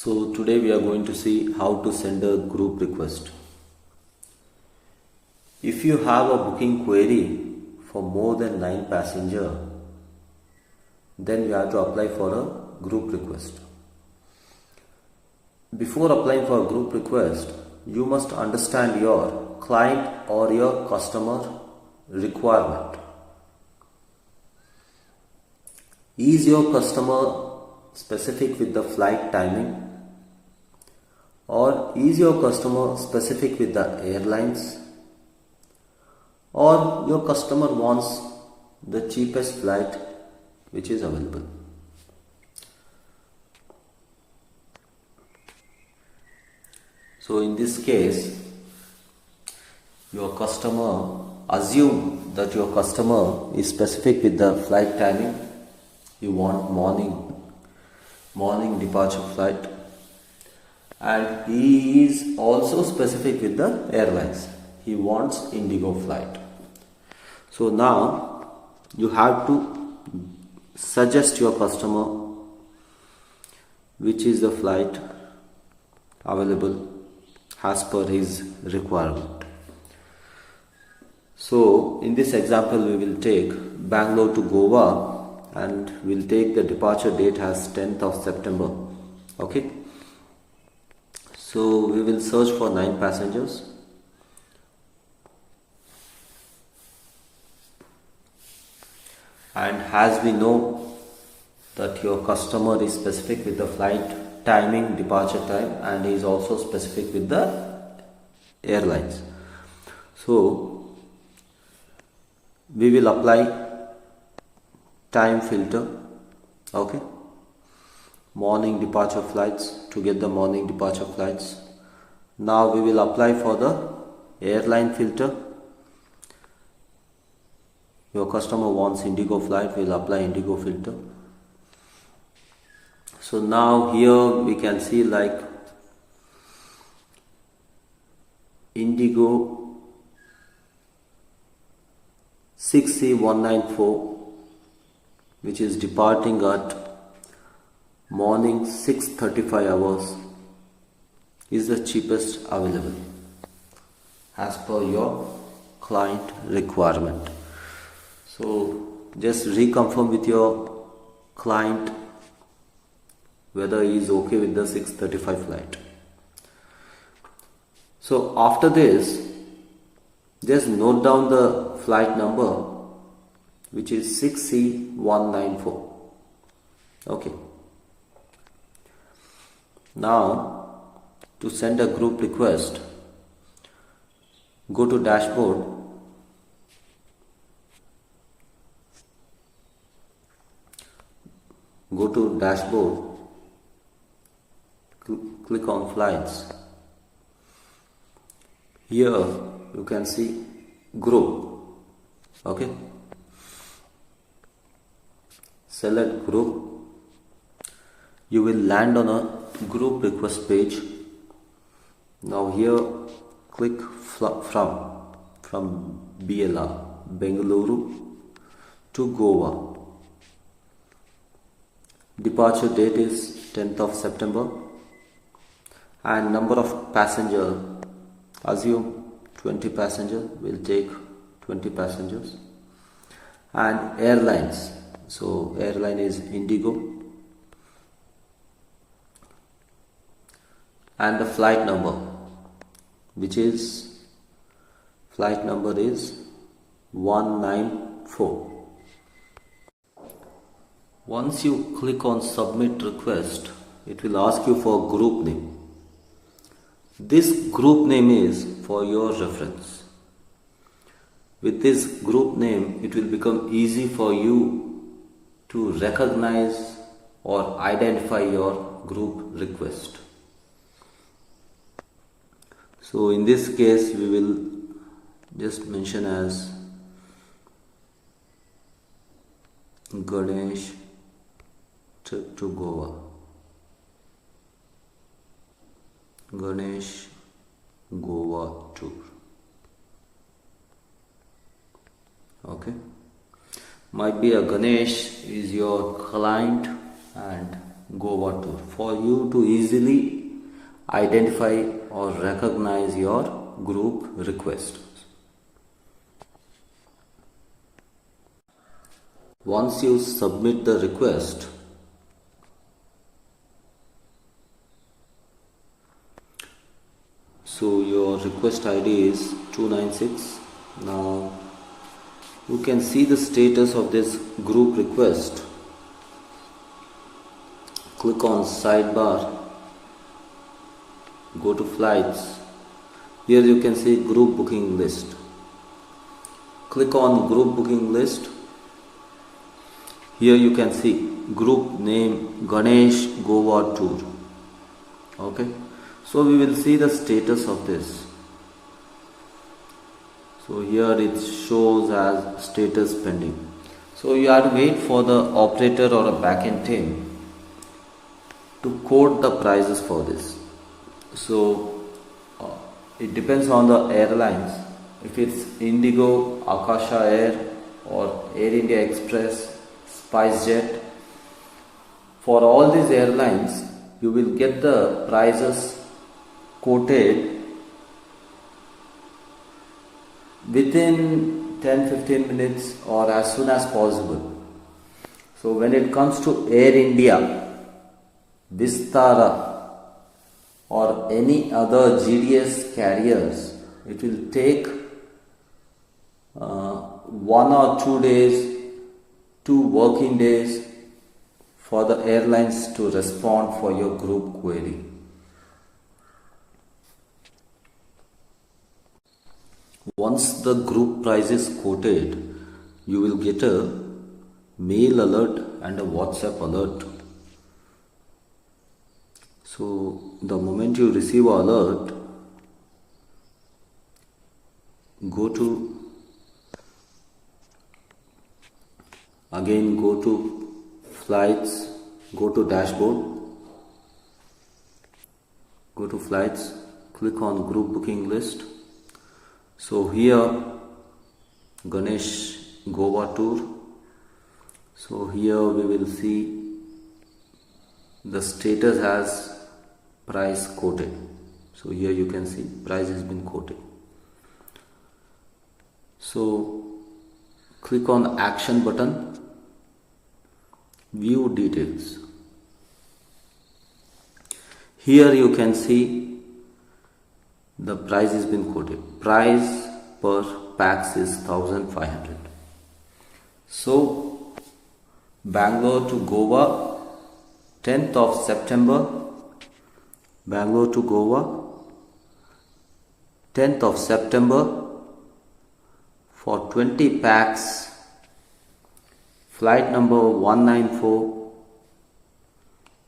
So today we are going to see how to send a group request. If you have a booking query for more than 9 passengers, then you have to apply for a group request. Before applying for a group request, you must understand your client or your customer requirement. Is your customer specific with the flight timing, or is your customer specific with the airlines, or your customer wants the cheapest flight which is available? So in this case, assume that your customer is specific with the flight timing. You want morning departure flight, and he is also specific with the airlines. He wants Indigo flight. So now you have to suggest your customer which is the flight available as per his requirement. So in this example we will take Bangalore to Goa, and we'll take the departure date as 10th of September. Okay. So we will search for 9 passengers. And as we know that your customer is specific with the flight timing, departure time, and is also specific with the airlines. So we will apply time filter. Okay. Morning departure flights, to get the morning departure flights. Now we will apply for the airline filter. Your customer wants Indigo flight, we will apply Indigo filter. So now here we can see like Indigo 6C194, which is departing at morning 6:35 hours, is the cheapest available as per your client requirement. So just reconfirm with your client whether he is okay with the 6:35 flight. So after this, just note down the flight number, which is 6C194. Okay. Now to send a group request, go to dashboard, click on flights. Here you can see group. Okay. Select group. You will land on a group request page. Now here click from BLR, Bengaluru to Goa. Departure date is 10th of September, and number of passenger, assume 20 passengers, will take 20 passengers. And airlines, so airline is Indigo, and the flight number, which is flight number is 194. Once you click on submit request, it will ask you for group name. This group name is for your reference. With this group name, it will become easy for you to recognize or identify your group request. So in this case, we will just mention as Ganesh trip to Goa. Ganesh Goa tour. Okay. Might be a Ganesh is your client and Goa tour for you to easily identify or recognize your group request. Once you submit the request, so your request ID is 296. Now you can see the status of this group request. Click on sidebar, go to flights. Here you can see group booking list. Click on group booking list. Here you can see group name Ganesh Goa tour. Okay, so we will see the status of this. So here it shows as status pending. So you have to wait for the operator or a backend team to quote the prices for this. So it depends on the airlines. If it's Indigo, Akasha Air or Air India Express, SpiceJet, for all these airlines you will get the prices quoted within 10-15 minutes or as soon as possible. So when it comes to Air India, Vistara or any other GDS carriers, it will take 1 or 2 days, 2 working days for the airlines to respond for your group query. Once the group price is quoted, you will get a mail alert and a WhatsApp alert. So the moment you receive an alert, go to flights, go to dashboard, go to flights, click on group booking list. So here Ganesh Goa tour. So here we will see the status as price quoted. So here you can see price has been quoted. So click on action button, view details. Here you can see the price has been quoted. Price per pax is 1500. So Bangalore to Goa, 10th of September. Bangalore to Goa, 10th of September for 20 pax. Flight number 194.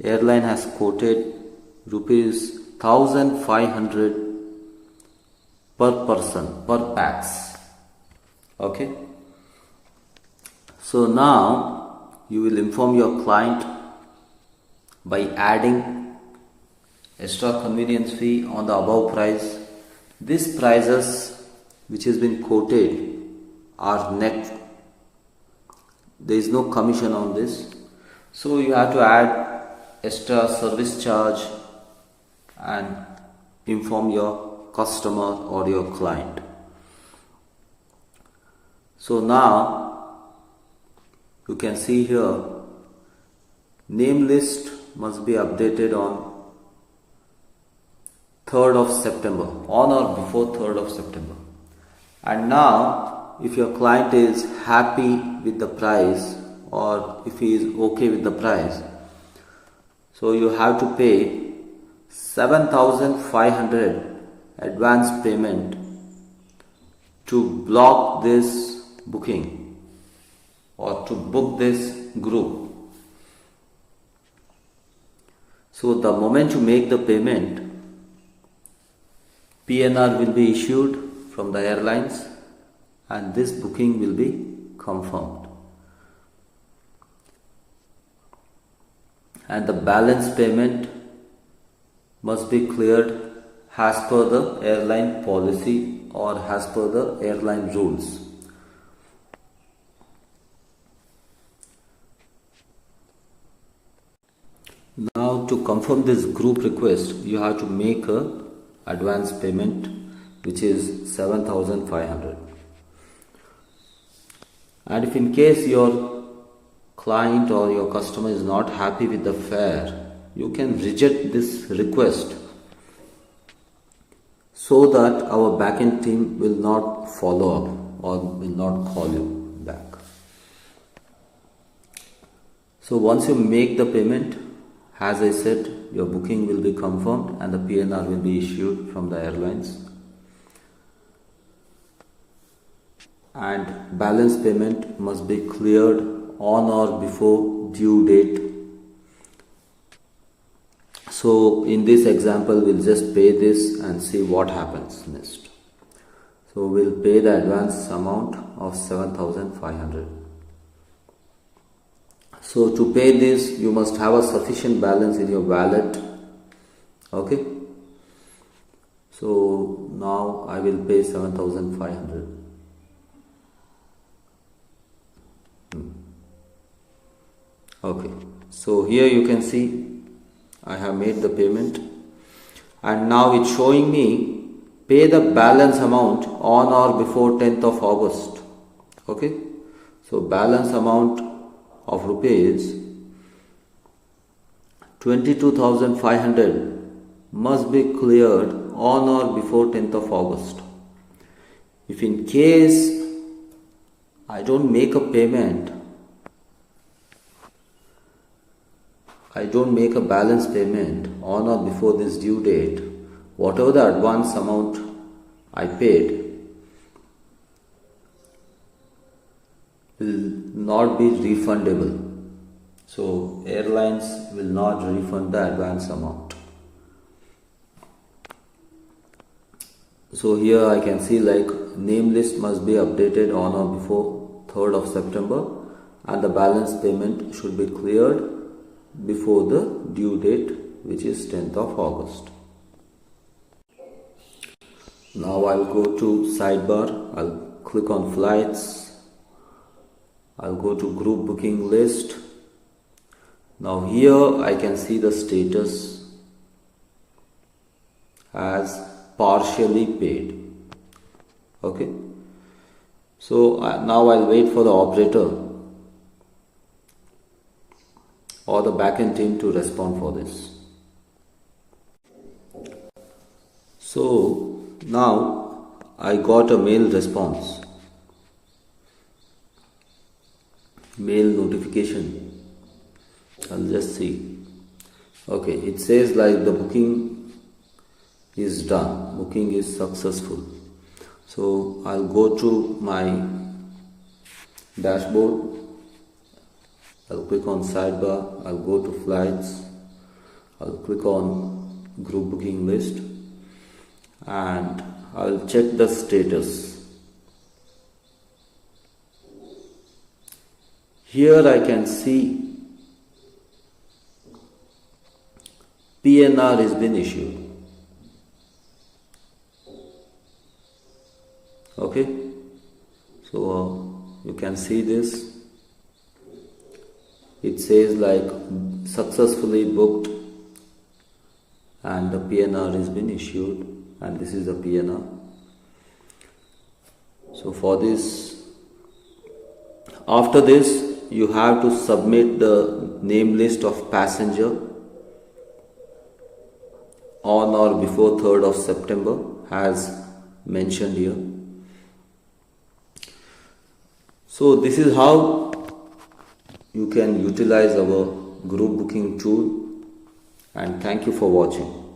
Airline has quoted rupees 1500 per person, per pax. Okay. So now you will inform your client by adding extra convenience fee on the above price. These prices which has been quoted are net. There is no commission on this. So you have to add extra service charge and inform your customer or your client. So now you can see here name list must be updated on 3rd of September, on or before 3rd of September. And now if your client is happy with the price or if he is okay with the price, so you have to pay 7,500 advance payment to block this booking or to book this group. So the moment you make the payment, PNR will be issued from the airlines and this booking will be confirmed. And the balance payment must be cleared as per the airline policy or as per the airline rules. Now to confirm this group request, you have to make a advance payment which is 7,500. And if in case your client or your customer is not happy with the fare, you can reject this request so that our backend team will not follow up or will not call you back. So once you make the payment, as I said, your booking will be confirmed and the PNR will be issued from the airlines. And balance payment must be cleared on or before due date. So in this example, we'll just pay this and see what happens next. So we'll pay the advance amount of 7,500. So to pay this, you must have a sufficient balance in your wallet. Okay. So now I will pay 7,500. Okay. So here you can see I have made the payment, and now it's showing me pay the balance amount on or before 10th of August. Okay. So balance amount of rupees 22,500 must be cleared on or before 10th of August. If in case I don't make a payment, I don't make a balance payment on or before this due date, whatever the advance amount I paid will not be refundable. So airlines will not refund the advance amount. So here I can see like name list must be updated on or before 3rd of September and the balance payment should be cleared before the due date, which is 10th of August. Now I'll go to sidebar, I'll click on flights, I'll go to group booking list. Now here I can see the status as partially paid. Okay. So now I'll wait for the operator or the backend team to respond for this. So now I got a mail response, mail notification. I'll just see. Okay, it says like the booking is done, booking is successful. So I'll go to my dashboard, I'll click on sidebar, I'll go to flights, I'll click on group booking list and I'll check the status. Here I can see PNR has been issued. Okay, so you can see this. It says like successfully booked and the PNR has been issued, and this is the PNR. So for this, after this you have to submit the name list of passenger on or before 3rd of September as mentioned here. So this is how you can utilize our group booking tool, and thank you for watching.